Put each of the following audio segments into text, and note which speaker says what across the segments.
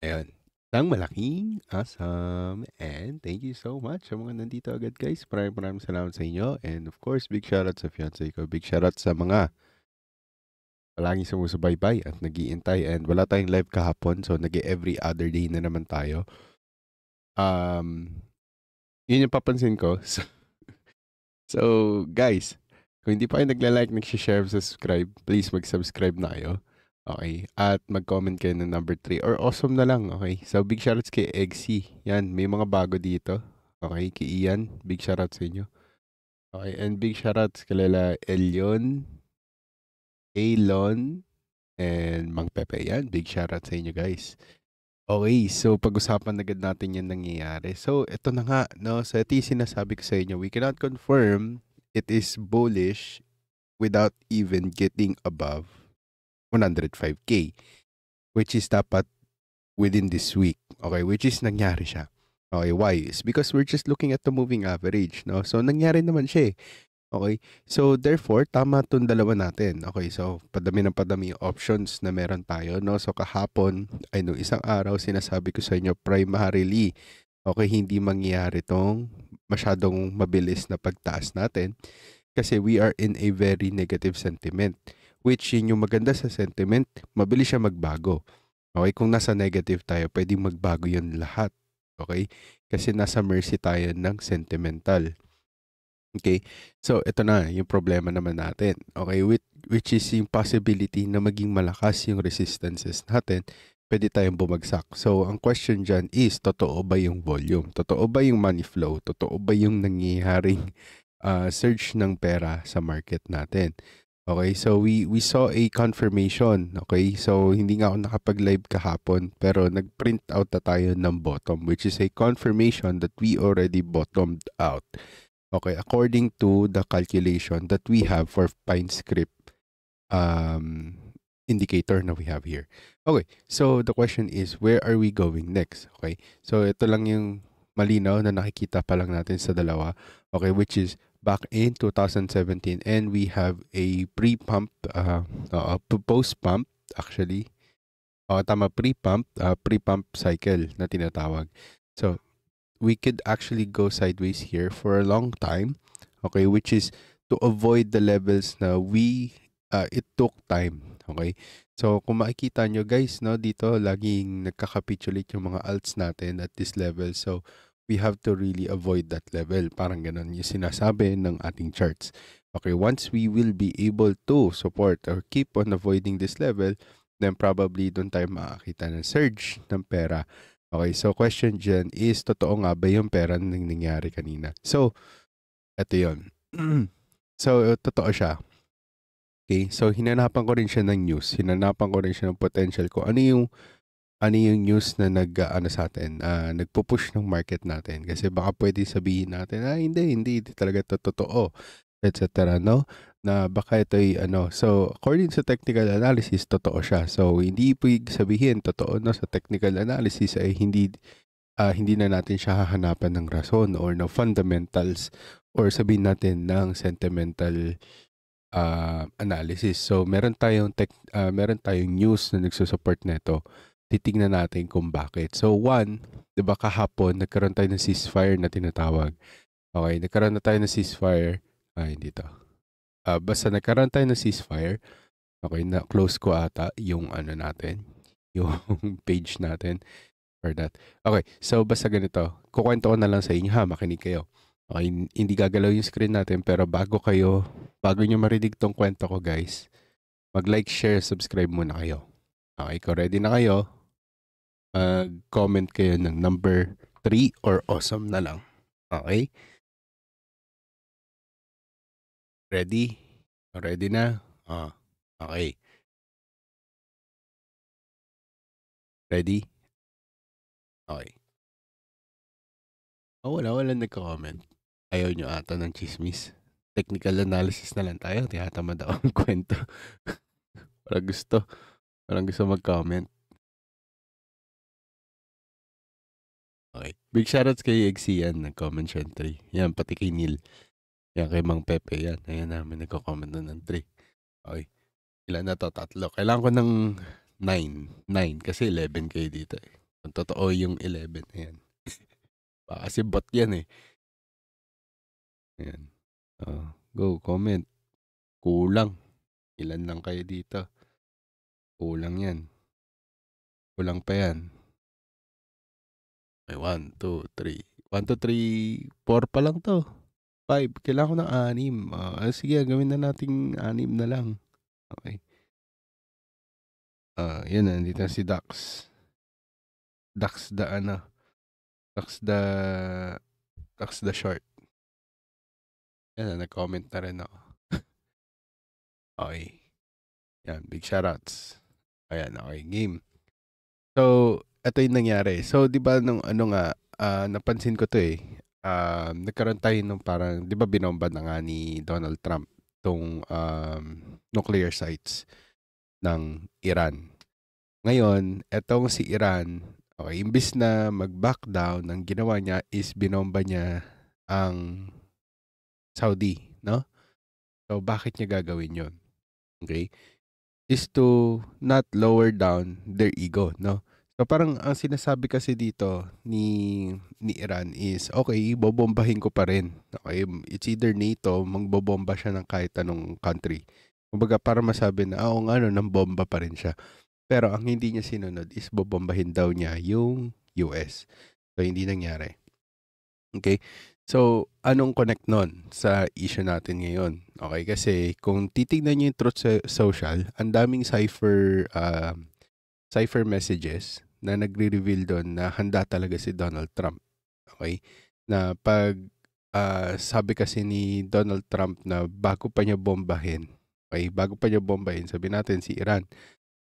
Speaker 1: Ayun. Isang malaking awesome and thank you so much sa mga nandito agad guys. Maraming salamat sa inyo and of course, big shoutout sa fiancé ko. Big shoutout sa mga palaging sumusubaybay at nag-iintay and wala tayong live kahapon so every other day na naman tayo. Um, Yun yung papansin ko. So guys, kung hindi pa kayo nagla-like, nag-share, subscribe, please mag-subscribe na kayo. Okay. At mag-comment kayo ng number 3 or awesome na lang. Okay. So big shoutouts kay Eggsy. Yan, may mga bago dito. Okay. Kay Ian, big shoutout sa inyo. Okay. And big shoutouts kay Elion, Elon, and Mang Pepe. Yan, big shoutout sa inyo guys. Okay, so pag-usapan agad natin yan nangyayari. So, ito na nga, no? So, ito yung sinasabi ko sa inyo. We cannot confirm it is bullish without even getting above 105K, which is dapat within this week. Okay, which is nangyari siya. Okay, why? It's because we're just looking at the moving average, no? So, nangyari naman siya eh. Okay, so therefore, tama itong dalawa natin. Okay, so padami ng padami yung options na meron tayo, no? So kahapon, ay no, isang araw, sinasabi ko sa inyo, primarily, okay, hindi mangyayari tong masyadong mabilis na pagtaas natin kasi we are in a very negative sentiment, which yun yung maganda sa sentiment, mabilis siya magbago. Okay, kung nasa negative tayo, pwedeng magbago yun lahat. Okay, kasi nasa mercy tayo ng sentimental. Okay, so ito na yung problema naman natin. Okay, which is yung possibility na maging malakas yung resistances natin, pwede tayong bumagsak. So ang question dyan is, totoo ba yung volume? Totoo ba yung money flow? Totoo ba yung nangyayaring surge ng pera sa market natin? Okay, so we saw a confirmation. Okay, so hindi nga ako nakapag-live kahapon, pero nag-print out na tayo ng bottom, which is a confirmation that we already bottomed out. Okay, according to the calculation that we have for Pine Script indicator na we have here. Okay, so the question is, where are we going next? Okay, so ito lang yung malinaw na nakikita pa lang natin sa dalawa. Okay, which is back in 2017 and we have a pre-pump, post-pump actually. Tama, pre-pump cycle na tinatawag. So, we could actually go sideways here for a long time, okay, which is to avoid the levels na it took time, okay. So kung makikita nyo guys, no, dito laging nagkakapitulate yung mga alts natin at this level, so we have to really avoid that level. Parang ganun yung sinasabi ng ating charts. Okay, once we will be able to support or keep on avoiding this level, then probably doon tayo makakita ng surge ng pera. Okay, so question dyan is, totoo nga ba yung pera na nangyari kanina? So, ito yun. So, totoo siya. Okay, so hinanapan ko rin siya ng news. Hinanapan ko rin siya ng potential ko. Ano yung news na sa atin, nagpo-push ng market natin. Kasi baka pwede sabihin natin, hindi talaga to totoo, etc. No? Na baka ito'y So, according sa technical analysis, totoo siya. So, hindi pwede sabihin totoo na sa technical analysis ay hindi na natin siya hahanapan ng rason or ng fundamentals or sabihin natin ng sentimental analysis. So, meron tayong news na nagsusupport nito. Titingnan natin kung bakit. So, one, 'di ba kahapon nagkaroon tayo ng ceasefire na tinatawag. Okay, nagkaroon na tayo ng ceasefire. Hindi to. Basta nagkaroon tayo ng ceasefire. Okay, na-close ko ata yung natin, yung page natin for that. Okay, so basta ganito. Kukwento ko na lang sa inyo ha, makinig kayo. Okay, hindi gagalaw yung screen natin, pero bago nyo marinig tong kwento ko guys, mag-like, share, subscribe muna kayo. Okay, kung ready na kayo, comment kayo ng number 3 or awesome na lang. Okay? Ready? Ready na? Okay. Ready? Okay. Wala nagko-comment. Ayaw nyo ata ng chismis. Technical analysis na lang tayo. Tiyatamad ako ang kwento. Parang gusto mag-comment. Okay. Big shoutouts kay Exian, nag-comment siya ng 3. Yan, pati kay Neil. Yan, kay Mang Pepe. Yan, ayan namin nagko-comment na ng 3. Okay. Ilan na to? 3. Kailangan ko ng 9. 9 kasi 11 kayo dito eh. Kung totoo yung 11 na yan. Kasi bot yan eh. Ayan. Go, comment. Kulang. Ilan lang kayo dito? Kulang yan. Kulang pa yan. May 1, 2, 3. 1, 2, 3, 4 pa lang to. 5. Kailangan ko ng 6. Sige, gawin na nating 6 na lang. Okay. Yan na. Dito na si Dax. Dax the short. Yan na, nag-comment na rin ako. Okay. Yan, big shoutouts. Ayan, okay, game. So, ito yung nangyari. So, di ba nung napansin ko to eh. Nagkaroon tayo nung parang, di ba binomba na nga ni Donald Trump tong nuclear sites ng Iran. Ngayon, etong si Iran, okay, imbis na mag-back down, ang ginawa niya is binomba niya ang Saudi, no? So, bakit niya gagawin yon? Okay? Is to not lower down their ego, no? So, parang ang sinasabi kasi dito ni Iran is, okay, bobombahin ko pa rin. Okay? It's either NATO, mangbobomba siya ng kahit anong country. Kumbaga, para masabi na, oo nga, nang bomba pa rin siya. Pero ang hindi niya sinunod is bobombahin daw niya yung US. So, hindi nangyari. Okay? So, anong connect nun sa issue natin ngayon? Okay, kasi kung titignan niyo yung Truth Social, ang daming cipher messages na nagre-reveal doon na handa talaga si Donald Trump. Okay? Na pag sabi kasi ni Donald Trump na bago pa niya bombahin, sabi natin si Iran,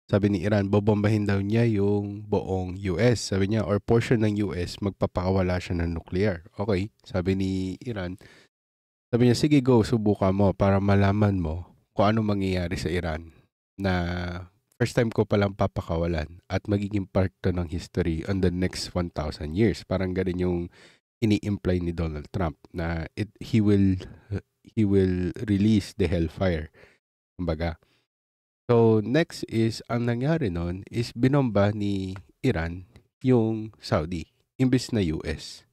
Speaker 1: sabi ni Iran, bobombahin daw niya yung buong US. Sabi niya, or portion ng US, magpapakawala siya ng nuclear. Okay, sabi ni Iran, sabi niya, sige go, subukan mo para malaman mo kung ano mangyayari sa Iran na first time ko palang papakawalan at magiging part to ng history on the next 1,000 years. Parang ganun yung ini-imply ni Donald Trump na he will release the hellfire. Kumbaga. So, next is, ang nangyari nun is binomba ni Iran yung Saudi, imbis na US.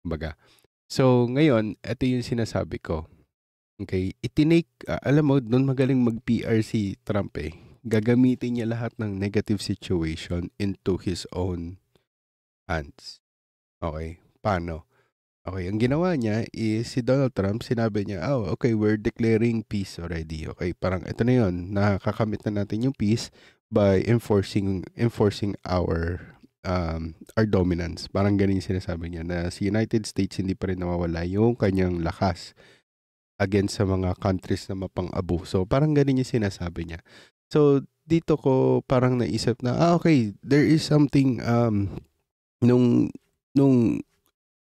Speaker 1: Kumbaga. So, ngayon, ito yung sinasabi ko. Okay, alam mo, doon magaling mag-PR si Trump eh. Gagamitin niya lahat ng negative situation into his own hands. Okay, paano? Okay, ang ginawa niya is si Donald Trump, sinabi niya, okay, we're declaring peace already. Okay, parang ito na yun, nakakamit na natin yung peace by enforcing our dominance. Parang ganun yung sinasabi niya na si United States hindi pa rin nawawala yung kanyang lakas against sa mga countries na mapang-abuso. Parang ganun yung sinasabi niya. So, dito ko parang naisip na, okay, there is something nung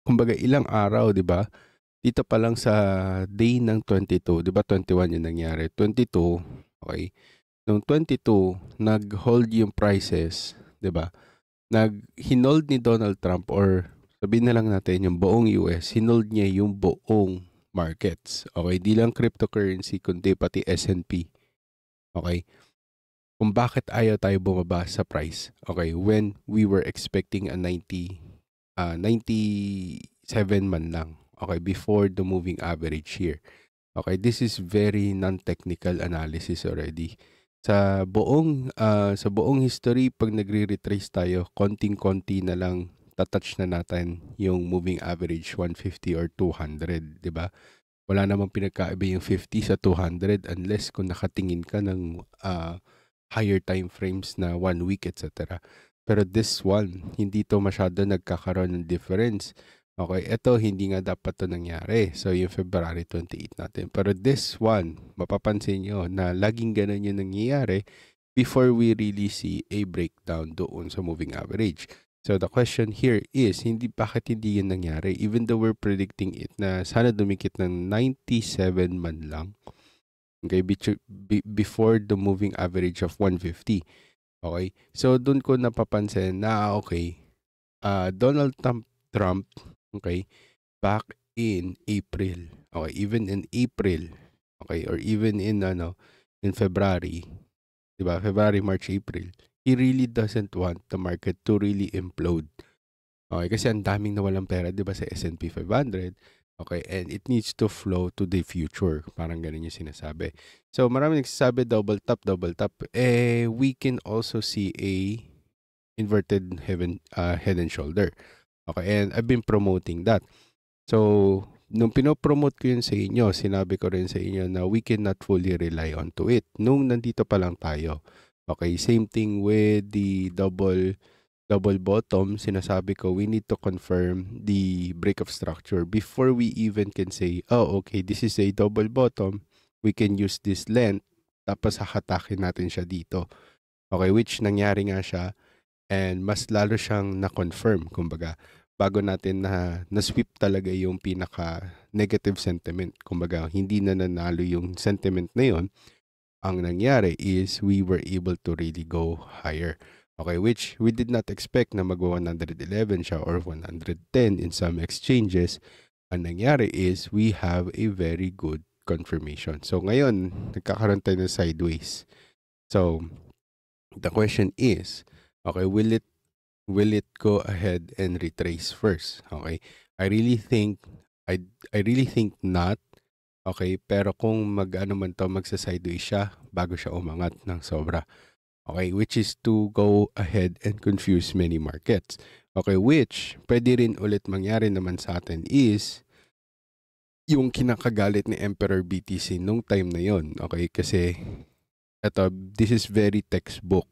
Speaker 1: kumbaga ilang araw, 'di ba? Dito pa lang sa day ng 22, 'di ba 21 yung nangyari. 22, okay. Nung 22, nag-hold yung prices, 'di ba? Hinold ni Donald Trump, or sabihin na lang natin yung buong US, hinold niya yung buong markets. Okay, di lang cryptocurrency kundi pati S&P. Okay? Kung bakit ayaw tayo bumaba sa price. Okay, when we were expecting a 97 man lang. Okay, before the moving average here. Okay, this is very non-technical analysis already. Sa buong history, pag nagre-retrace tayo, konting-konti na lang tatouch na natin yung moving average 150 or 200, 'di ba? Wala namang pinagkaiba yung 50 sa 200 unless kung nakatingin ka ng higher time frames na 1 week, etc. Pero this one, hindi to masyado nagkakaroon ng difference. Okay, ito hindi nga dapat to nangyari. So, yung February 28 natin. Pero this one, mapapansin nyo na laging ganun yung nangyayari before we really see a breakdown doon sa moving average. So, the question here is, bakit hindi yun nangyari? Even though we're predicting it na sana dumikit ng 97 man lang. Okay, before the moving average of 150. Okay? So, doon ko napapansin na, okay, Donald Trump, okay, back in April, okay, even in April, okay, or even in February, diba? February, March, April, he really doesn't want the market to really implode. Okay, kasi ang daming nawalang pera, 'di ba, sa S&P 500. Okay, and it needs to flow to the future. Parang ganun yung sinasabi. So, maraming nagsasabi double top, double top. We can also see a inverted head and shoulder. Okay, and I've been promoting that. So, nung pinopromote ko yun sa inyo, sinabi ko rin sa inyo na we cannot fully rely onto it. Nung nandito pa lang tayo. Okay, same thing with the double bottom, sinasabi ko, we need to confirm the break of structure before we even can say, oh, okay, this is a double bottom. We can use this length. Tapos hahatakin natin siya dito. Okay, which nangyari nga siya and mas lalo siyang na-confirm. Kumbaga, bago natin na-sweep talaga yung pinaka-negative sentiment. Kumbaga, hindi na nanalo yung sentiment na yun. Ang nangyari is we were able to really go higher. Okay, which we did not expect na mag-111 siya or 110 in some exchanges. Ang nangyari is we have a very good confirmation. So ngayon, nagkakaroon tayo ng sideways. So the question is, okay, will it go ahead and retrace first? Okay, I really think not. Okay, pero kung magsa-sideways siya bago siya umangat ng sobra. Okay, which is to go ahead and confuse many markets. Okay, which pwede rin ulit mangyari naman sa atin is yung kinakagalit ni Emperor BTC nung time na yon. Okay, kasi this is very textbook.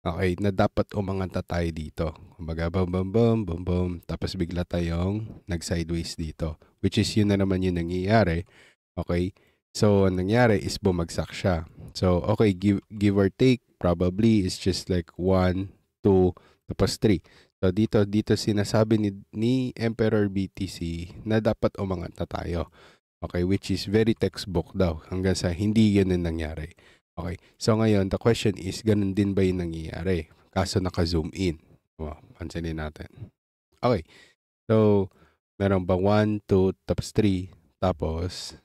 Speaker 1: Okay, na dapat umangat tayo dito. Kumbaga, bum, bum, bum, bum, bum. Tapos bigla tayong nag-sideways dito. Which is yun na naman yung nangyayari. Okay, so ang nangyari is bumagsak siya. So, okay, give or take, probably it's just like 1, 2, tapos 3. So, dito sinasabi ni Emperor BTC na dapat umangat na tayo. Okay, which is very textbook daw. Hanggang sa hindi ganun nangyari. Okay, so ngayon, the question is, ganun din ba yung nangyayari? Kaso naka-zoom in. Wow, pansinin natin. Okay, so, meron ba 1, 2, tapos 3, tapos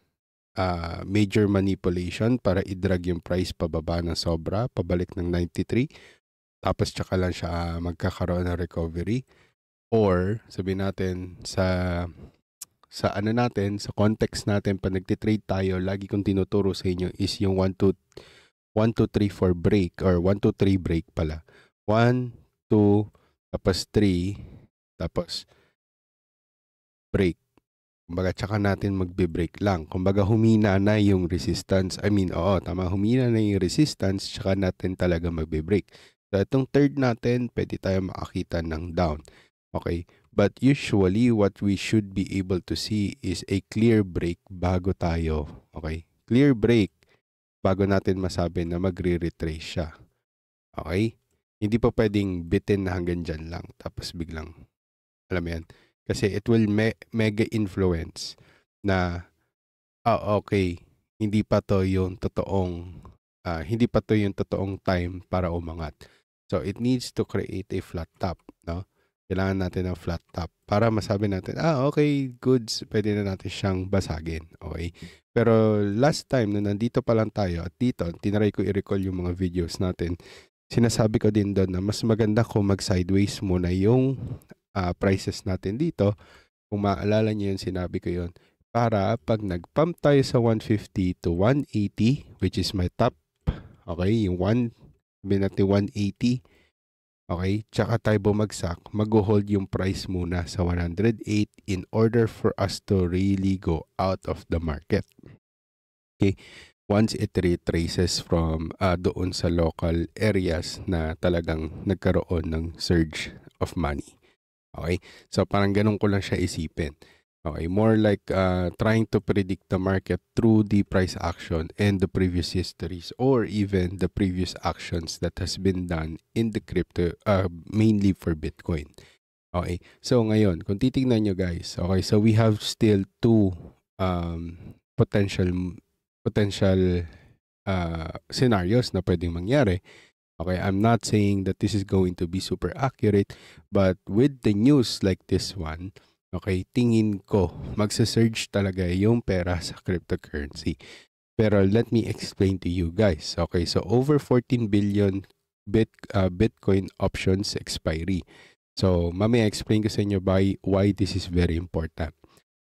Speaker 1: major manipulation para i-drag yung price pababa ng sobra, pabalik ng 93, tapos tsaka lang siya magkakaroon ng recovery. Or, sabihin natin, sa context natin, pag nagtitrade tayo, lagi kong tinuturo sa inyo is yung 1, 2, 3, 4 break, or 1, 2, 3 break pala. 1, 2, tapos 3, tapos break. Kumbaga, tsaka natin magbe-break lang. Kumbaga, humina na yung resistance. Humina na yung resistance, tsaka natin talaga magbe-break. So, itong third natin, pwede tayo makakita ng down. Okay? But usually, what we should be able to see is a clear break bago tayo. Okay? Clear break bago natin masabi na magre-retrace siya. Okay? Hindi pa pwedeng bitin na hanggang dyan lang. Tapos biglang, alam mo yan? Kasi it will mega influence na, okay, hindi pa to yung totoong time para umangat. So, it needs to create a flat top, no? Kailangan natin ng flat top para masabi natin, okay, goods, pwede na natin siyang basagin, okay? Pero last time, na nandito pa lang tayo at dito, tinry ko i-recall yung mga videos natin, sinasabi ko din doon na mas maganda kung mag-sideways muna yung prices natin dito. Kung maalala niyo yun, sinabi ko yun. Para pag nag-pump tayo sa 150 to 180, which is my top, okay, yung 180, okay, tsaka tayo bumagsak, mag-hold yung price muna sa 108 in order for us to really go out of the market. Okay, once it retraces from doon sa local areas na talagang nagkaroon ng surge of money. Okay? So, parang ganun ko lang siya isipin. Okay? More like trying to predict the market through the price action and the previous histories or even the previous actions that has been done in the crypto, mainly for Bitcoin. Okay? So, ngayon, kung titignan nyo guys, okay, so we have still two potential scenarios na pwedeng mangyari. Okay, I'm not saying that this is going to be super accurate, but with the news like this one, okay, tingin ko, magsa-surge talaga yung pera sa cryptocurrency. Pero let me explain to you guys. Okay, so over 14 billion Bitcoin options expiry. So, mamaya explain ko sa inyo why this is very important.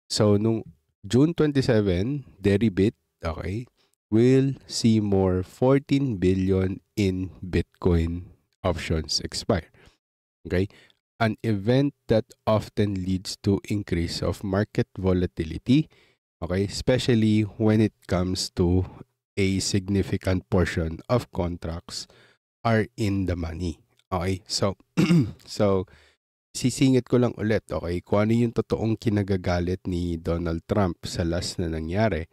Speaker 1: So, nung June 27, Deribit, okay, will see more 14 billion in Bitcoin options expire. Okay? An event that often leads to increase of market volatility, okay, especially when it comes to a significant portion of contracts are in the money. Okay? So, so sisingit ko lang ulit, okay, kung ano yung totoong kinagagalit ni Donald Trump sa last na nangyari,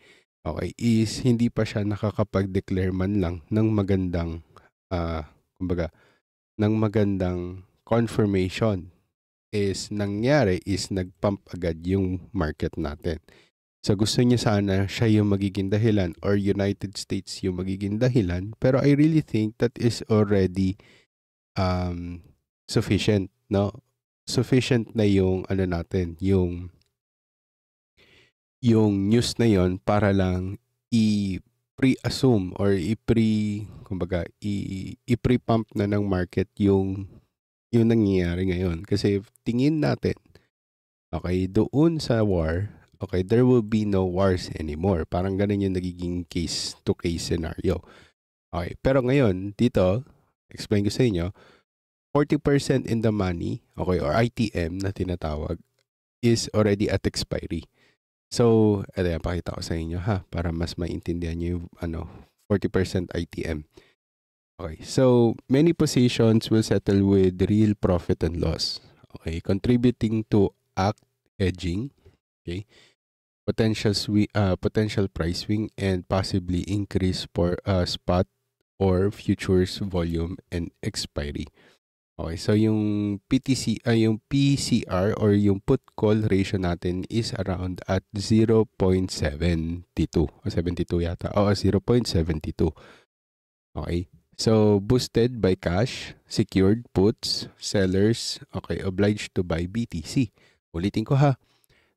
Speaker 1: okay, is hindi pa siya nakakapag-declare man lang ng magandang, kumbaga, ng magandang confirmation is nangyari is nag-pump agad yung market natin. So gusto niya sana siya yung magiging dahilan or United States yung magiging dahilan, pero I really think that is already sufficient, no? Sufficient na yung ano natin, yung news na yon para lang i-pre-assume or kumbaga i-pre-pump na ng market yung nangyayari ngayon. Kasi tingin natin, okay, doon sa war, okay, there will be no wars anymore. Parang ganun yung nagiging case-to-case scenario. Okay, pero ngayon, dito, explain ko sa inyo, 40% in the money, okay, or ITM na tinatawag, is already at expiry. So, ito yan, pakita ko sa inyo ha, para mas maintindihan nyo yung 40% ITM. Okay, so many positions will settle with real profit and loss. Okay, contributing to act hedging, okay, potential price swing and possibly increase for spot or futures volume and expiry. Okay, so yung yung PCR or yung put call ratio natin is around at 0.72 o 72 yata. O 0.72. Okay. So boosted by cash, secured puts, sellers, okay, obliged to buy BTC. Ulitin ko ha.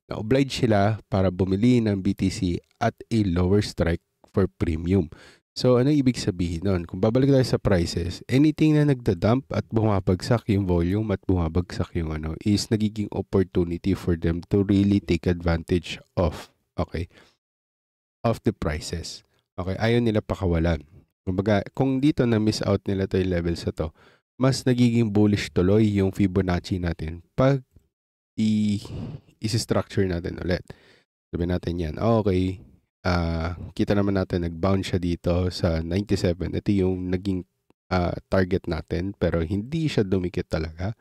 Speaker 1: Na-oblige sila para bumili ng BTC at a lower strike for premium. So, ano ibig sabihin nun? Kung babalik tayo sa prices, anything na nagda-dump at bumabagsak yung volume at bumabagsak yung is nagiging opportunity for them to really take advantage of, okay, of the prices. Okay, ayaw nila pakawalan. Kumbaga, kung dito na miss out nila to yung levels na to, mas nagiging bullish tuloy yung Fibonacci natin pag i-structure natin ulit. Sabihin natin yan, okay, kita naman natin nag-bounce siya dito sa 97. Ito yung naging target natin pero hindi siya dumikit talaga.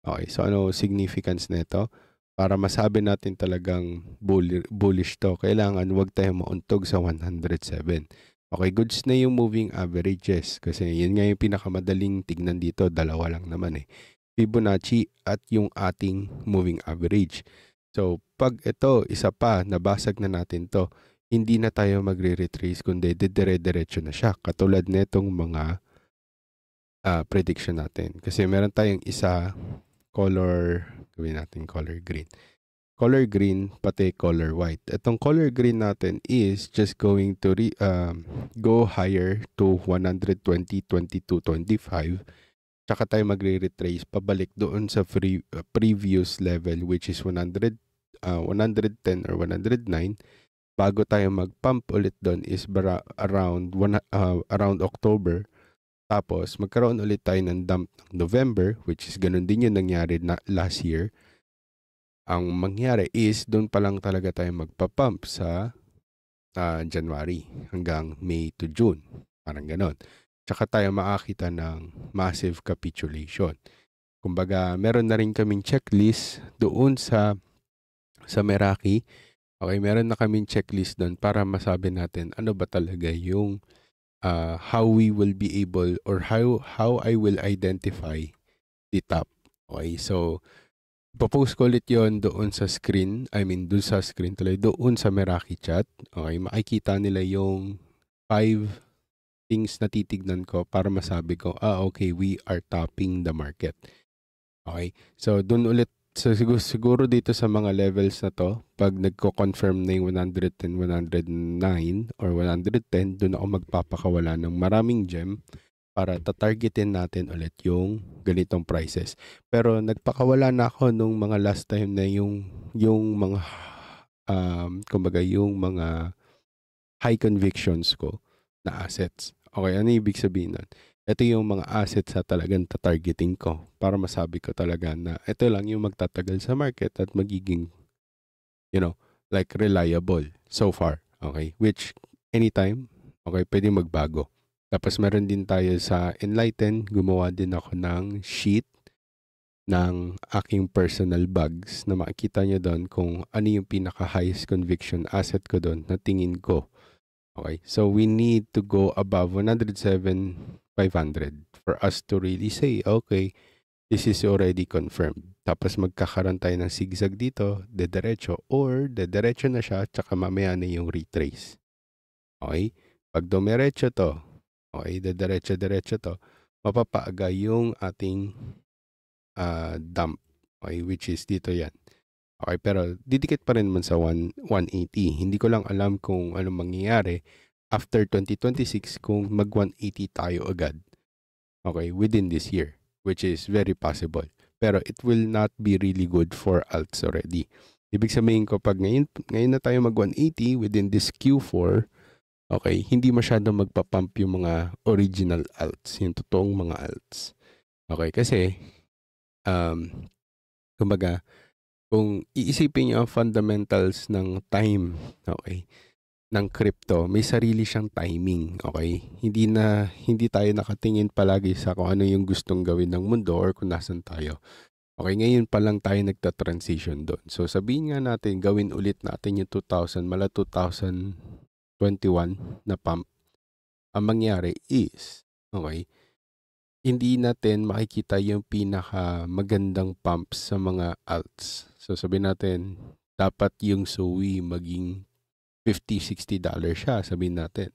Speaker 1: Okay, so ano significance nito? Para masabi natin talagang bullish to, kailangan wag tayo mauntog sa 107. Okay, goods na yung moving averages kasi yun nga yung pinakamadaling tignan dito, dalawa lang naman eh. Fibonacci at yung ating moving average. So, pag ito, isa pa, nabasag na natin to, hindi na tayo magre-retrace kundi dire-diretso na siya. Katulad netong mga prediction natin. Kasi meron tayong isa color, gawin natin color green. Color green, pati color white. Itong color green natin is just going to go higher to 120, 22, 25. Tsaka tayo magre-retrace pabalik doon sa previous level which is 110 or 109. Bago tayo mag-pump ulit doon is around October. Tapos, magkaroon ulit tayo ng dump ng November, which is ganun din yung nangyari na last year. Ang mangyari is, doon pa lang talaga tayo magpa-pump sa January hanggang May to June. Parang ganun. Tsaka tayo makakita ng massive capitulation. Kumbaga, meron na rin kaming checklist doon sa Meraki. Okay, meron na kaming checklist doon para masabi natin ano ba talaga yung how we will be able or how I will identify the top. Okay, so popost ko ulit yun doon sa screen. I mean, doon sa screen tuloy. Doon sa Meraki chat. Okay, makikita nila yung 5 things na titignan ko para masabi ko, okay, we are topping the market. Okay, so doon ulit. So siguro dito sa mga levels na to, pag nagko-confirm na yung 110, 109 or 110, doon ako magpapakawala ng maraming gem para tatargetin natin ulit yung ganitong prices. Pero nagpakawala na ako nung mga last time na yung mga kumbaga yung mga high convictions ko na assets. Okay, ano ibig sabihin nun? Ito yung mga assets na talagang tatargeting ko para masabi ko talaga na ito lang yung magtatagal sa market at magiging, like reliable so far. Okay, which anytime, okay, pwede magbago. Tapos meron din tayo sa Enlighten, gumawa din ako ng sheet ng aking personal bags na makikita nyo doon kung ano yung pinaka-highest conviction asset ko doon na tingin ko. Okay, so we need to go above 107,500 for us to really say, okay, this is already confirmed. Tapos magkakaroon tayo ng zigzag dito, dediretso, or dediretso na siya, tsaka mamaya na yung retrace. Okay, pag dumiretso to, okay, dediretso to, mapapaaga yung ating dump, okay, which is dito yan. Okay, pero didikit pa rin naman sa 180. Hindi ko lang alam kung anong mangyayari after 2026 kung mag 180 tayo agad. Okay, within this year, which is very possible. Pero it will not be really good for alts already. Ibig sabihin ko, pag ngayon na tayo mag 180 within this Q4, okay, hindi masyadong magpapump yung mga original alts, yung totoong mga alts. Okay, kasi, kumbaga, kung iisipin niyo ang fundamentals ng time, okay, ng crypto, may sarili siyang timing, okay? Hindi tayo nakatingin palagi sa kung ano yung gustong gawin ng mundo or kung nasan tayo. Okay, ngayon pa lang tayo nagta-transition doon. So sabihin nga natin, gawin ulit natin yung 2000, mala 2021 na pump. Ang mangyari is, okay, hindi natin makikita yung pinaka magandang pumps sa mga alts. So sabihin natin, dapat yung SOE maging $50-$60 siya, sabihin natin.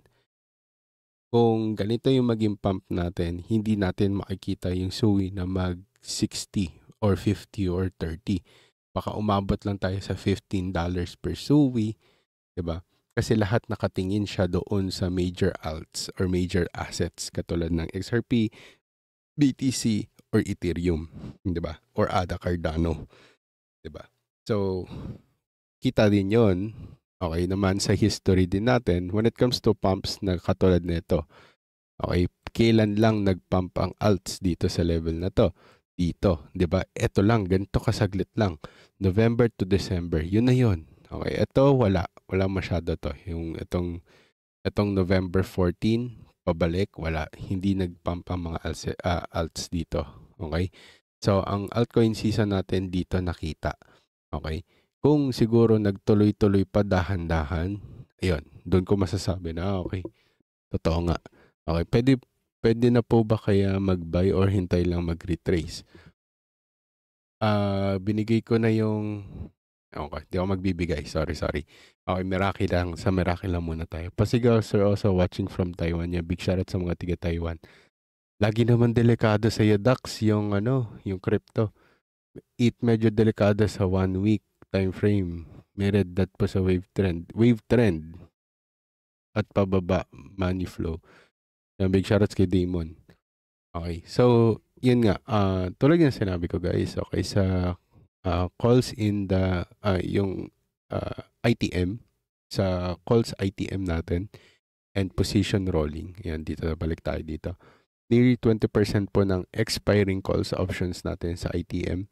Speaker 1: Kung ganito yung maging pump natin, hindi natin makikita yung SOE na mag 60 or 50 or 30. Baka umabot lang tayo sa $15 per SOE, diba? Kasi lahat nakatingin siya doon sa major alts or major assets katulad ng XRP, BTC, or Ethereum, diba? Or ADA Cardano, diba? So, kita din yon. Okay naman sa history din natin when it comes to pumps na katulad nito. Okay, kailan lang nagpump ang alts dito sa level na to? Dito, 'di ba? Ito lang, ganito kasaglit lang. November to December, yun na yun. Okay, ito wala masyado to. Yung itong November 14 pabalik, wala, hindi nagpump ang mga alts dito. Okay? So, ang altcoin season natin dito nakita. Okay? Kung siguro nagtuloy-tuloy pa dahan-dahan, ayun, doon ko masasabi na okay, totoo nga. Okay, pwede na po ba kaya mag-buy or hintay lang mag-retrace? Binigay ko na yung, okay, di ako magbibigay, sorry. Okay, Meraki lang, sa Meraki lang muna tayo. Pasigaw, sir, also watching from Taiwan. Yeah, big shoutout sa mga tiga-Taiwan. Lagi naman delikado sa iyo, Dax, yung crypto. Medyo delikado sa 1 week time frame. May red dot po sa wave trend. Wave trend at pababa, money flow. Yan, big shoutouts kay Damon. Okay, so, yun nga. Tulad yung sinabi ko, guys, okay, sa calls in the, yung ITM, sa calls ITM natin, and position rolling. Yan, dito, balik tayo dito. Nearly 20% po ng expiring calls options natin sa ITM.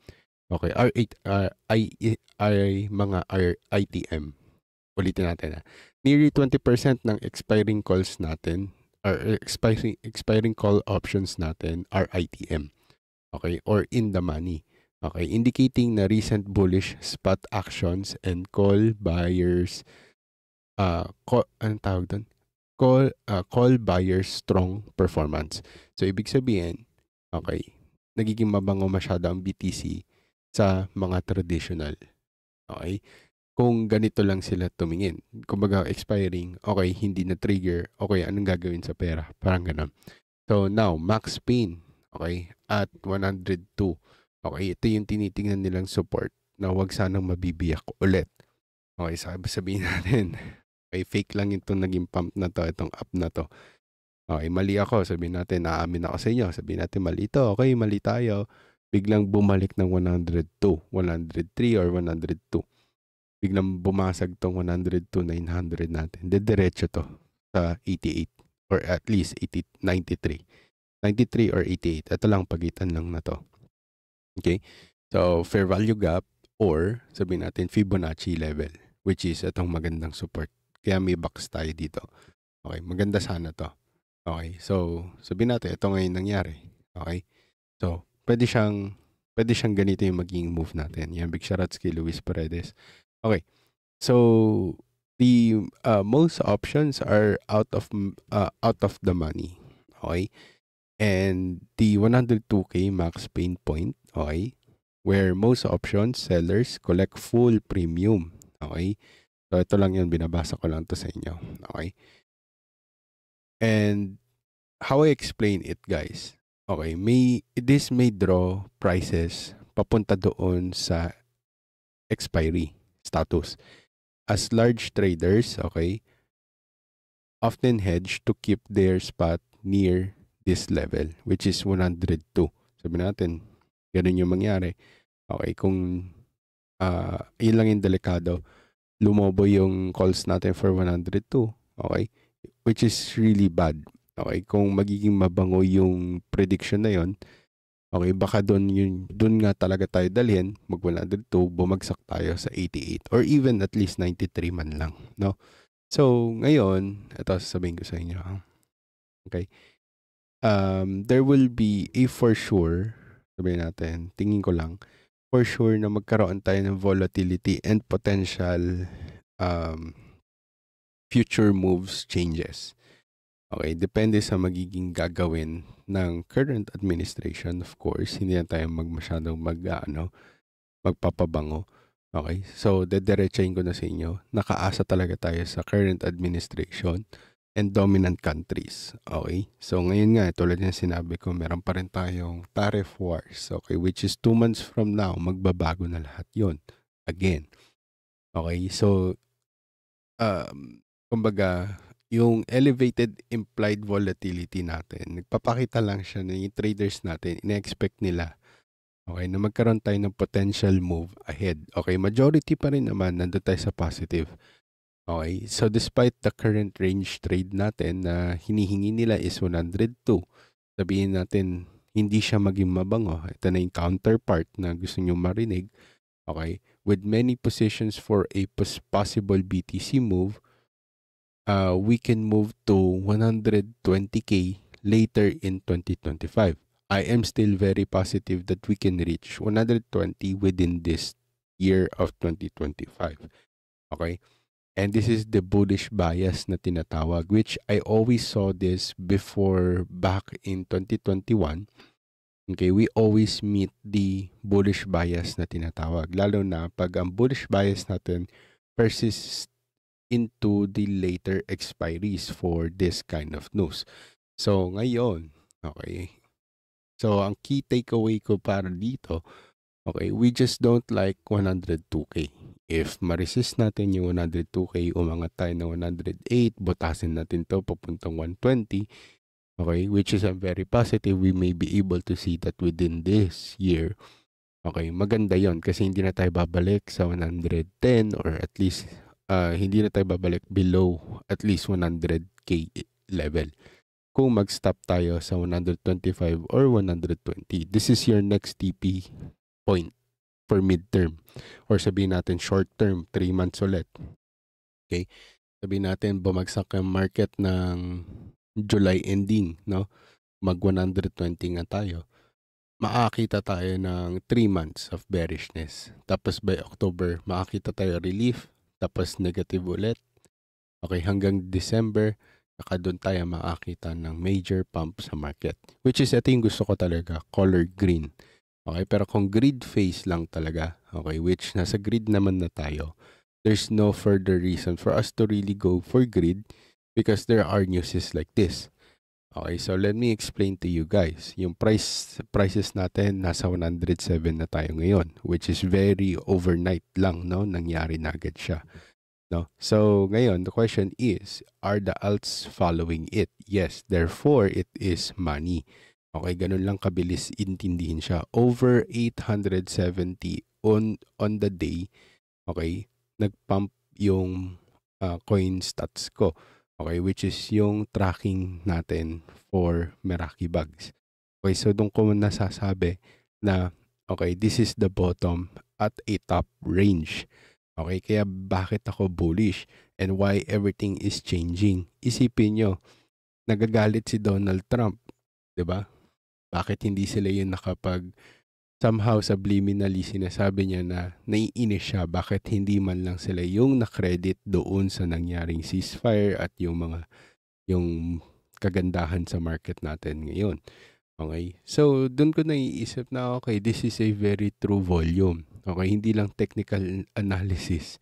Speaker 1: Okay, mga ITM. Ulitin natin. Nearly 20% ng expiring calls natin or expiring call options natin are ITM. Okay, or in the money. Okay, indicating na recent bullish spot actions and call buyers anong tawag doon? Call buyers strong performance. So ibig sabihin, okay, nagiging mabango masyado ang BTC sa mga traditional. Okay? Kung ganito lang sila tumingin. Kumbaga expiring, okay, hindi na trigger, okay, anong gagawin sa pera? Parang ganun. So now, Max Pain, okay, at 102. Okay, ito yung tinitingnan nilang support na wag sanang mabibiyak ulit. Okay, sabihin natin, okay, fake lang itong naging pump na to, itong up na to. Okay, mali ako. Sabihin natin, naamin ako sa inyo. Sabihin natin, mali ito. Okay, mali tayo. Biglang bumalik ng 102, 103, or 102. Biglang bumasag tong 102, 900 natin. Diretso to sa 88 or at least 80, 93. 93 or 88. Ito lang, pagitan lang na to. Okay? So, fair value gap or sabihin natin Fibonacci level, which is itong magandang support. Kaya may box tayo dito. Okay, maganda sana to. Okay, so sabihin natin, ito ngayon nangyari. Okay, so pwede siyang ganito yung magiging move natin. Yan, big shoutouts kay Luis Paredes. Okay, so the most options are out of the money. Okay, and the 102k max pain point. Okay, where most options sellers collect full premium. Okay, so ito lang yun, binabasa ko lang to sa inyo. Okay. And how I explain it, guys. Okay, this may draw prices papunta doon sa expiry status. As large traders, okay, often hedge to keep their spot near this level, which is 102. Sabi natin, ganun yung mangyari. Okay, kung yun lang yung delikado, lumobo yung calls natin for 102. Okay, which is really bad. Okay, kung magiging mabango yung prediction na yon, okay, baka doon nga talaga tayo dalhin, mag 102, bumagsak tayo sa 88 or even at least 93 man lang, no? So, ngayon, ito sasabihin ko sa inyo. Okay. There will be a for sure, sabihin natin, tingin ko lang, for sure na magkaroon tayo ng volatility and potential future moves changes. Okay, depende sa magiging gagawin ng current administration, of course. Hindi na tayo masyadong magpapabango. Okay, so dediretsahin ko na sa inyo. Nakaasa talaga tayo sa current administration and dominant countries. Okay, so ngayon nga, tulad ng sinabi ko, meron pa rin tayong tariff wars. Okay, which is 2 months from now, magbabago na lahat yon again. Okay, so kumbaga, yung elevated implied volatility natin, nagpapakita lang siya na yung traders natin, ina-expect nila, okay, na magkaroon tayo ng potential move ahead. Okay, majority pa rin naman, nandun tayo sa positive. Okay, so despite the current range trade natin na hinihingi nila is 102, sabihin natin, hindi siya maging mabango. Ito na yung counterpart na gusto nyo marinig. Okay, with many positions for a possible BTC move, we can move to 120k later in 2025. I am still very positive that we can reach 120 within this year of 2025. Okay? And this is the bullish bias na tinatawag, which I always saw this before back in 2021. Okay, we always meet the bullish bias na tinatawag. Lalo na pag ang bullish bias natin persists into the later expiries for this kind of news. So, ngayon, okay, so ang key takeaway ko para dito, okay, we just don't like 102k. If ma-resist natin yung 102k, umangat tayo ng 108, butasin natin to papuntang 120, okay, which is a very positive, we may be able to see that within this year. Okay, maganda yon kasi hindi na tayo babalik sa 110 or at least hindi na tayo babalik below at least 100k level. Kung mag-stop tayo sa 125 or 120, this is your next TP point for midterm. Or sabihin natin short term, 3 months ulit. Okay? Sabihin natin bumagsak ang market ng July ending, no? Mag 120 nga tayo. Makakita tayo ng 3 months of bearishness. Tapos by October, makakita tayo relief. Tapos negative ulit. Okay, hanggang December, saka doon tayo makakita ng major pump sa market. Which is, ito yung gusto ko talaga, color green. Okay, pero kung grid phase lang talaga, okay, which nasa grid naman na tayo, there's no further reason for us to really go for grid because there are newses like this. Okay, so let me explain to you guys. Yung prices natin, nasa 107 na tayo ngayon, which is very overnight lang, no? Nangyari na agad siya. No? So, ngayon, the question is, are the alts following it? Yes, therefore, it is money. Okay, ganun lang kabilis intindihin siya. Over 870 on the day, okay, nag-pump yung coin stats ko. Okay, which is yung tracking natin for Meraki Bugs. Okay, so doon ko nasasabi na, okay, this is the bottom at a top range. Okay, kaya bakit ako bullish and why everything is changing? Isipin nyo, nagagalit si Donald Trump, 'di ba? Bakit hindi sila yung somehow subliminally sinasabi niya na naiinis siya, bakit hindi man lang sila yung na-credit doon sa nangyaring ceasefire at yung kagandahan sa market natin ngayon. Okay? So, doon ko naiisip na, okay, this is a very true volume. Okay? Hindi lang technical analysis.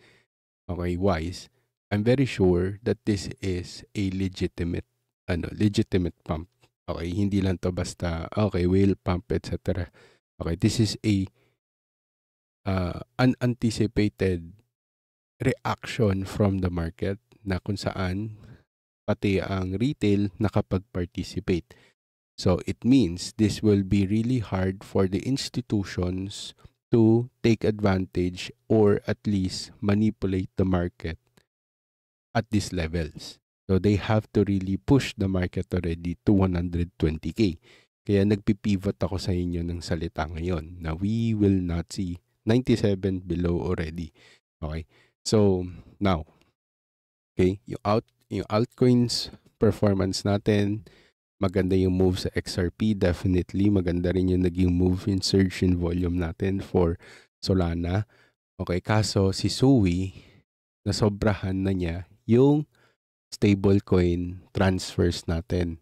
Speaker 1: Okay? Wise. I'm very sure that this is a legitimate pump. Okay? Hindi lang to basta, okay, whale pump, etc. Okay? This is a unanticipated reaction from the market na kung saan pati ang retail nakapag-participate. So it means this will be really hard for the institutions to take advantage or at least manipulate the market at these levels. So they have to really push the market already to 120k. Kaya nagpipivot ako sa inyo ng salita ngayon na we will not see 97 below already. Okay? So now, okay, yung altcoins performance natin, maganda yung move sa XRP, definitely. Maganda rin yung naging move in surge in volume natin for Solana. Okay, kaso si Sui, nasobrahan na niya yung stablecoin transfers natin.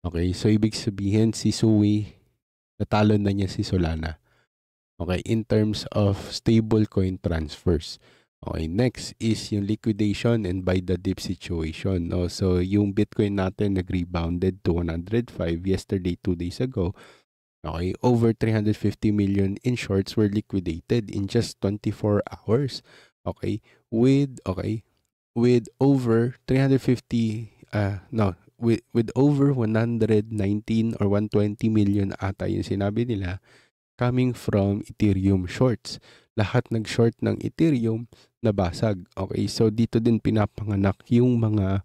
Speaker 1: Okay, so ibig sabihin si Sui, natalo na niya si Solana. Okay, in terms of stablecoin transfers. Okay, next is yung liquidation and buy the dip situation. No? So, yung Bitcoin natin nag-rebounded to 105 yesterday, 2 days ago. Okay, over 350 million in shorts were liquidated in just 24 hours. Okay, with over 350 with over 119 or 120 million ata yung sinabi nila coming from Ethereum shorts. Lahat nag-short ng Ethereum, nabasag. Okay, so dito din pinapanganak yung mga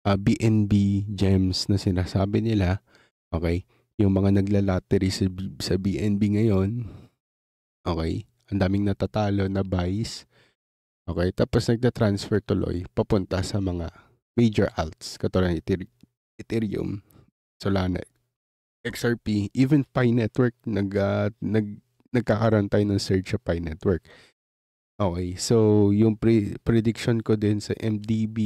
Speaker 1: BNB gems na sinasabi nila. Okay, yung mga nagla-lottery sa BNB ngayon. Okay, ang daming natatalo na buys. Okay, tapos nagda-transfer tuloy papunta sa mga major alts katulad ng Ethereum, Solana, XRP, even Pi Network, nagkakaroon tayo ng surge sa Pi Network. Okay, so yung prediction ko din sa MDB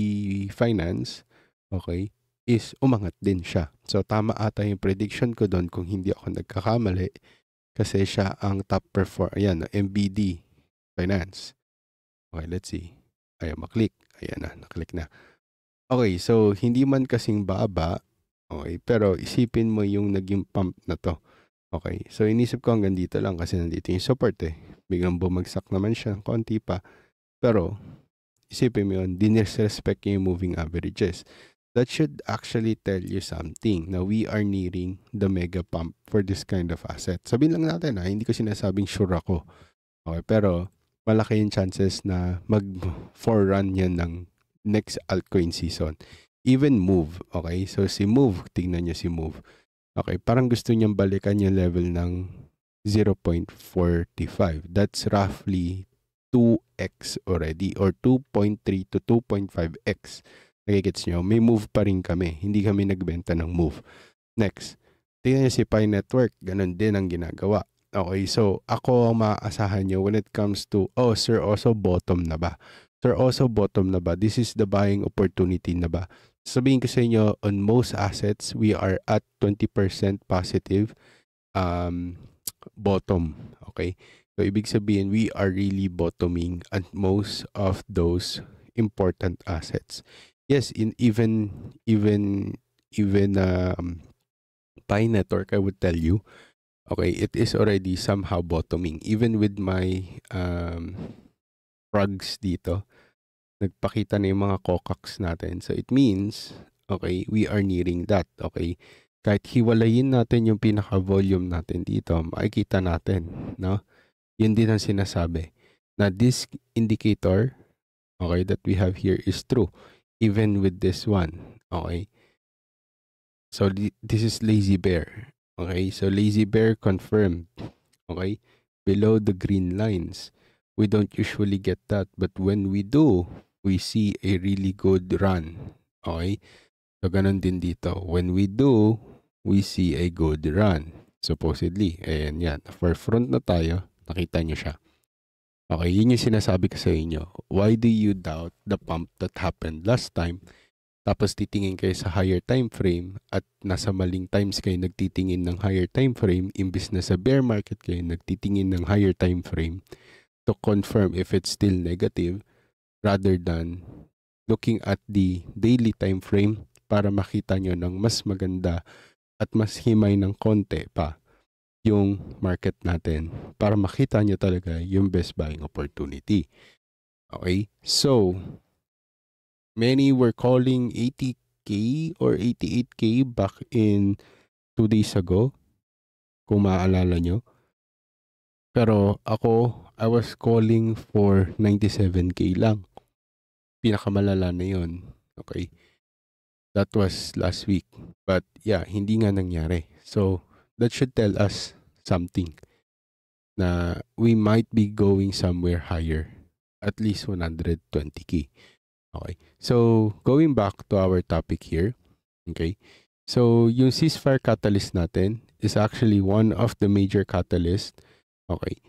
Speaker 1: Finance, okay, is umangat din siya. So tama ata yung prediction ko doon kung hindi ako nagkakamali kasi siya ang top performer. Ayan, MBD Finance. Okay, let's see. Ayan, maklik. Ayan na, naklik na. Okay, so hindi man kasing baba, okay, pero isipin mo yung naging pump na to. Okay, so inisip ko hanggang dito lang kasi nandito yung support eh. Biglang bumagsak naman siya, konti pa. Pero, isipin mo yun, disrespect yung moving averages. That should actually tell you something na we are nearing the mega pump for this kind of asset. Sabihin lang natin hindi ko sinasabing sure ako. Okay, pero malaki yung chances na mag-forerun yan ng next altcoin season. Even Move, okay? So si Move, tingnan niyo si Move. Okay, parang gusto niyang balikan yung level ng 0.45. That's roughly 2x already or 2.3 to 2.5x. Nagigets nyo? May move pa rin kami. Hindi kami nagbenta ng move. Next, tingnan niyo si Pi Network. Ganon din ang ginagawa. Okay, so ako ang maaasahan nyo when it comes to, Sir Oso, bottom na ba? Sir Oso, bottom na ba? This is the buying opportunity na ba? Sabihin ko sa inyo, on most assets, we are at 20% positive bottom. Okay? So, ibig sabihin, we are really bottoming at most of those important assets. Yes, even Pi Network, I would tell you, okay, it is already somehow bottoming. Even with my frogs dito, nagpakita na yung mga COCAX natin. So it means, okay, we are nearing that, okay? Kahit hiwalayin natin yung pinaka-volume natin dito, makikita natin, no? Yun din ang sinasabi na this indicator, okay, that we have here is true even with this one, okay? So this is lazy bear, okay? So lazy bear confirmed, okay? Below the green lines. We don't usually get that, but when we do, we see a really good run, okay? So ganun din dito. When we do, we see a good run. Supposedly, ayan yan. For front na tayo, nakita nyo siya. Okay, yun yung sinasabi ko sa inyo. Why do you doubt the pump that happened last time? Tapos titingin kayo sa higher time frame at nasa maling times kayo nagtitingin ng higher time frame imbis na sa bear market kayo nagtitingin ng higher time frame to confirm if it's still negative rather than looking at the daily time frame para makita nyo ng mas maganda at mas himay ng konti pa yung market natin para makita nyo talaga yung best buying opportunity. Okay? So, many were calling 80K or 88K back in 2 days ago, kung maaalala nyo. Pero ako, I was calling for 97K lang. Pinakamalala na yun. Okay? That was last week. But yeah, hindi nga nangyari. So, that should tell us something na we might be going somewhere higher, at least 120K. Okay. So, going back to our topic here, okay. So, yung ceasefire catalyst natin is actually one of the major catalysts. Okay.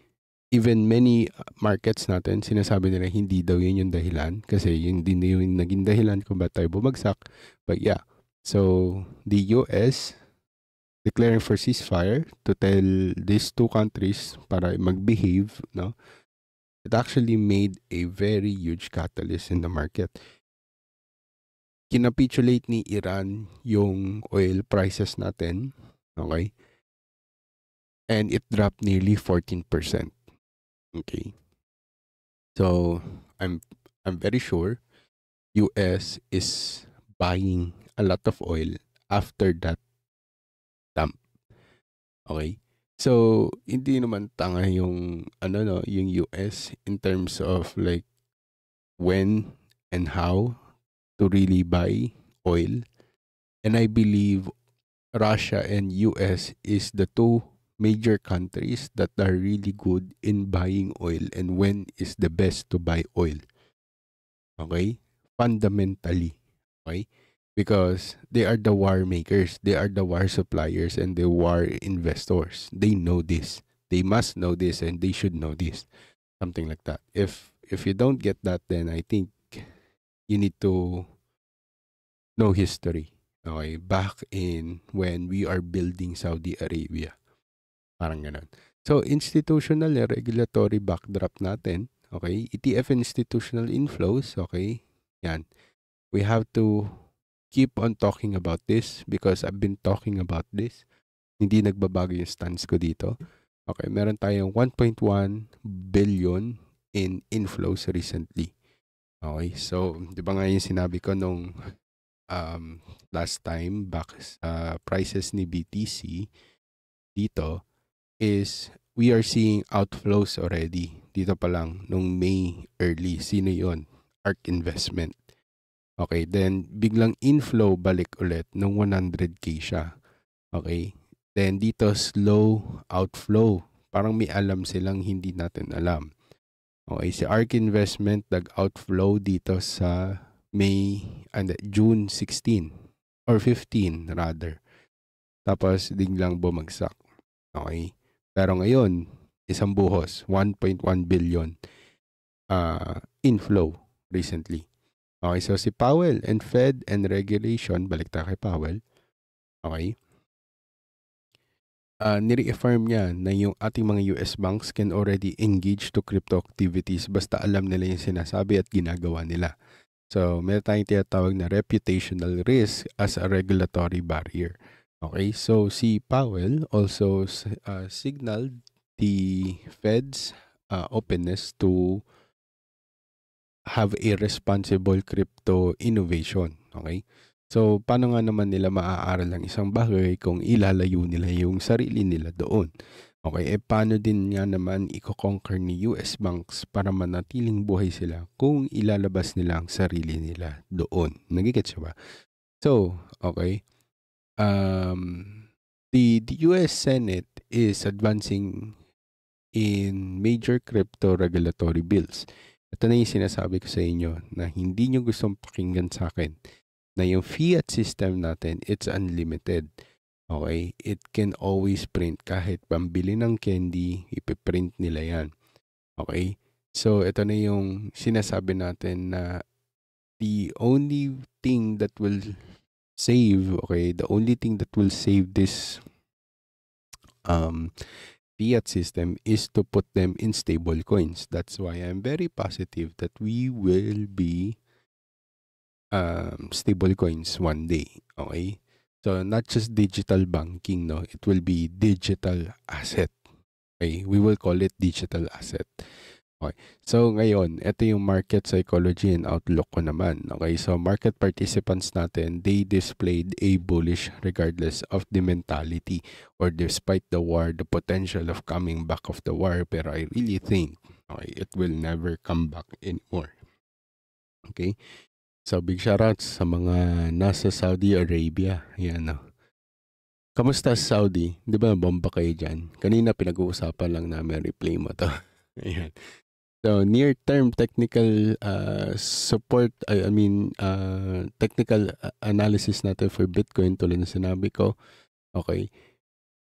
Speaker 1: Even many markets natin, sinasabi nila hindi daw yun yung dahilan kasi yun din yung naging dahilan kung ba't tayo bumagsak. But yeah, so the US declaring for ceasefire to tell these two countries para mag-behave, no? It actually made a very huge catalyst in the market. Kinapitulate ni Iran yung oil prices natin, okay? And it dropped nearly 14%. Okay. So, I'm very sure US is buying a lot of oil after that dump. Okay? So, hindi naman tanga yung yung US in terms of like when and how to really buy oil. And I believe Russia and US is the two major countries that are really good in buying oil and when is the best to buy oil. Okay? Fundamentally. Okay? Because they are the war makers, they are the war suppliers, and the war investors. They know this. They must know this and they should know this. Something like that. If you don't get that, then I think you need to know history. Okay? Back in when we are building Saudi Arabia. Parang ganun. So, institutional and regulatory backdrop natin. Okay? ETF institutional inflows. Okay? Yan. We have to keep on talking about this because I've been talking about this. Hindi nagbabago yung stance ko dito. Okay, meron tayong 1.1 billion in inflows recently. Okay, so di ba nga yung sinabi ko nung last time back sa prices ni BTC dito is we are seeing outflows already. Dito pa lang nung May early. Sino yon? ARK Investment. Okay, then biglang inflow balik ulit nung 100K siya. Okay, then dito slow outflow. Parang may alam silang hindi natin alam. Okay, si ARK Investment nag-outflow dito sa June 16 or 15 rather. Tapos biglang bumagsak. Okay, pero ngayon, isang buhos, 1.1 billion inflow recently. Okay, so si Powell and Fed and regulation, balik tayo kay Powell. Okay. Nire-affirm niya na yung ating mga US banks can already engage to crypto activities basta alam nila yung sinasabi at ginagawa nila. So, meron tayong tinatawag na reputational risk as a regulatory barrier. Okay, so si Powell also signaled the Fed's openness to have a responsible crypto innovation. Okay? So, paano nga naman nila maaaral ang isang bagay kung ilalayo nila yung sarili nila doon? Okay, paano din nga naman i-conquer ni US banks para manatiling buhay sila kung ilalabas nila ang sarili nila doon? Nagigets siya ba? So, okay, the US Senate is advancing in major crypto regulatory bills. Ito na yung sinasabi ko sa inyo na hindi nyo gustong pakinggan sa akin na yung fiat system natin, it's unlimited. Okay? It can always print. Kahit pambili ng candy, ipiprint nila yan. Okay? So, ito na yung sinasabi natin na the only thing that will save, okay, the only thing that will save this fiat system is to put them in stable coins. That's why I'm very positive that we will be stable coins one day. Okay? So, not just digital banking, no? It will be digital asset. Okay? We will call it digital asset. Okay. So, ngayon, ito yung market psychology and outlook ko naman. Okay? So, market participants natin, they displayed a bullish regardless of the mentality or despite the war, the potential of coming back of the war. Pero I really think, okay, it will never come back anymore. Okay? So, big shoutouts sa mga nasa Saudi Arabia. Yan, no. Kamusta sa Saudi? Di ba bomba kayo dyan? Kanina pinag-uusapan lang namin, replay mo to. Ayan. So, near-term technical support, technical analysis natin for Bitcoin tulad na sinabi ko. Okay.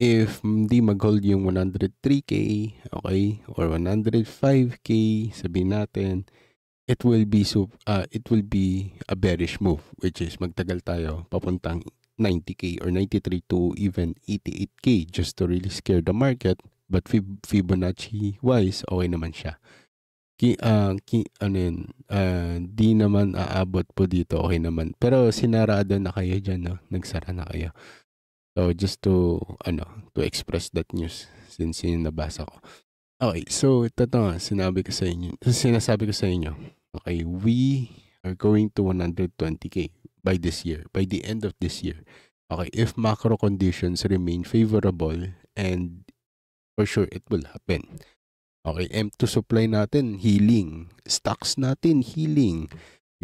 Speaker 1: If hindi mag-hold yung 103K, okay, or 105K, sabihin natin, it will be a bearish move, which is magtagal tayo papuntang 90K or 93 to even 88K just to really scare the market. But Fibonacci wise, okay naman siya. Di naman aabot po dito, okay naman. Pero sinarado na kayo dyan, no? Nagsara na kayo. So just to express that news since yun nabasa ko. Okay, so ito sinasabi ko sa inyo. Okay, we are going to 120K by this year, by the end of this year. Okay, if macro conditions remain favorable, and for sure it will happen. Okay, M2 supply natin, healing. Stocks natin, healing.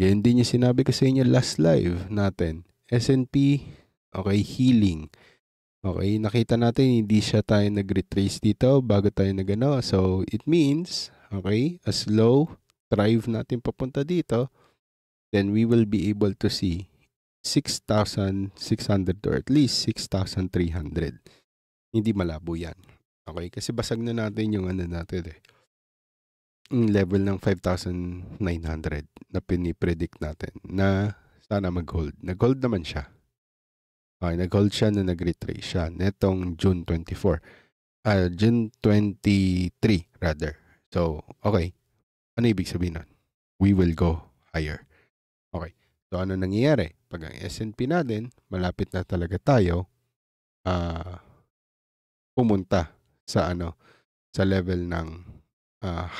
Speaker 1: Yan din yung sinabi ko sa inyo last live natin. S&P, okay, healing. Okay, nakita natin hindi siya tayo nag-retrace dito bago tayo nagano. So, it means, okay, as low drive natin papunta dito, then we will be able to see 6,600 or at least 6,300. Hindi malabo yan. Okay, kasi basag na natin yung natin yung level ng 5,900 na pinipredict natin na sana mag-hold. Nag-hold naman siya. Okay, nag-hold siya na nag-retrace siya netong June 24. June 23 rather. So, okay. Ano ibig sabihin nun? We will go higher. Okay. So, ano nangyayari? Pag ang S&P natin, malapit na talaga tayo pumunta sa sa level ng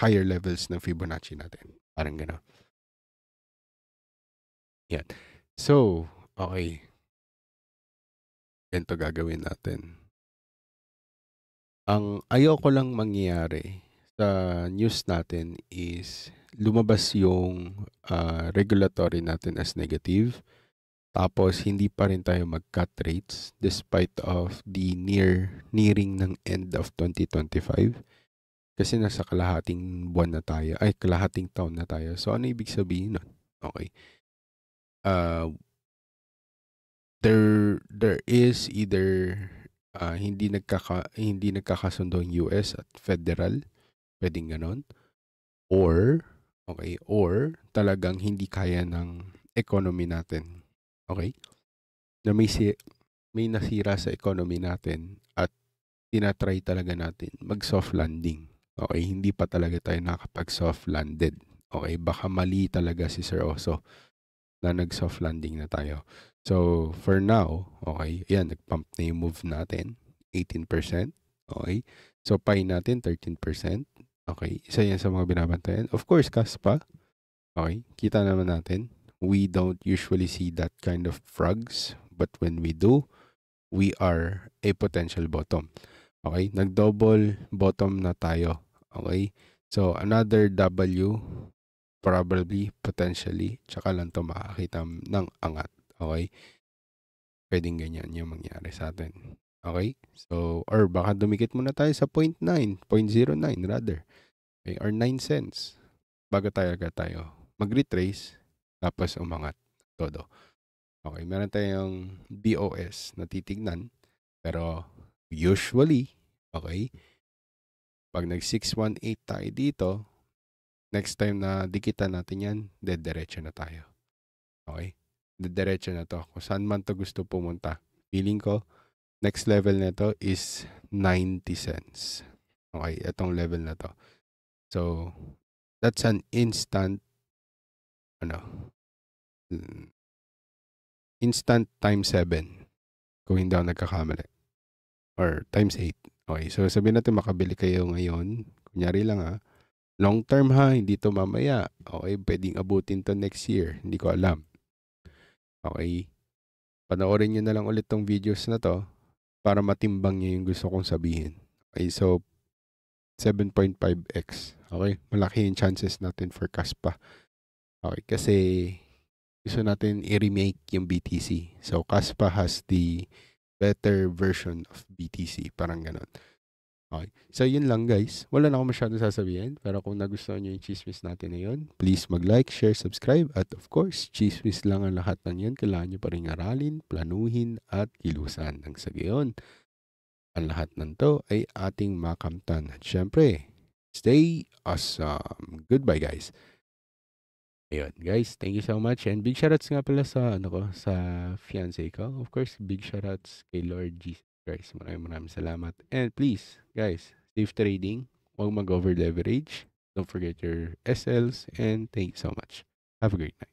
Speaker 1: higher levels ng Fibonacci natin. Parang gano'n. Yan. So, okay. Ganito gagawin natin. Ang ayoko lang mangyari sa news natin is lumabas yung regulatory natin as negative. Tapos, hindi pa rin tayo mag-cut rates despite of the nearing ng end of 2025. Kasi nasa kalahating buwan na tayo, kalahating taon na tayo. So, ano ibig sabihin nun? Okay. There is either hindi nagkakasundo yung US at federal, pwedeng ganon, or talagang hindi kaya ng economy natin. Okay? Na may nasira sa economy natin at tinatry talaga natin mag-soft landing. Okay? Hindi pa talaga tayo nakapag-soft landed. Okay? Baka mali talaga si Sir Oso na nag-soft landing na tayo. So, for now, okay, ayan, nag-pump na yung move natin, 18%. Okay? So, pie natin, 13%. Okay? Isa yan sa mga binabantayan. Of course, CASPA, Okay, kita naman natin. We don't usually see that kind of frogs, but when we do, we are a potential bottom. Okay, nag-double bottom na tayo. Okay, so another W, probably, potentially, tsaka lang to makakita ng angat. Okay, pwedeng ganyan yung mangyari sa atin. Okay, so, or baka dumikit muna tayo sa 0.9 rather. Okay, or 9 cents. Bago tayo mag-retrace, tapos umangat. Todo. Okay, meron tayong BOS na titignan. Pero usually, okay, pag nag-618 tayo dito, next time na dikitan natin yan, dediretso na tayo. Okay? Dediretso na to. Kung saan man to gusto pumunta. Feeling ko, next level na to is 90 cents. Okay, itong level na to. So, that's an instant, ano, instant times 7. Kung hindi ako nagkakamali. Or times 8. Okay, so sabihin natin makabili kayo ngayon. Kunyari lang long term hindi to mamaya. Okay, pwedeng abutin to next year. Hindi ko alam. Okay, panoorin nyo na lang ulit tong videos na to para matimbang nyo yung gusto kong sabihin. Okay, so 7.5x. Okay, malaki yung chances natin for Kaspa. Okay, kasi gusto natin i-remake yung BTC. So Kaspa has the better version of BTC. Parang ganon. Okay. So, yun lang guys. Wala na akong masyadong sasabihin. Pero kung nagustuhan nyo yung chismis natin na yun, please mag-like, share, subscribe. At of course, chismis lang ang lahat ng yun. Kailangan nyo pa rin aralin, planuhin, at kilusan. Nang sa gayon, ang lahat ng to ay ating makamtan. At syempre, stay awesome. Goodbye guys. Ayun, guys, thank you so much. And big shoutouts nga pala sa, sa fiancé ko. Of course, big shoutouts kay Lord Jesus Christ. Maraming salamat. And please, guys, safe trading. Huwag mag-over leverage. Don't forget your SLs. And thank you so much. Have a great night.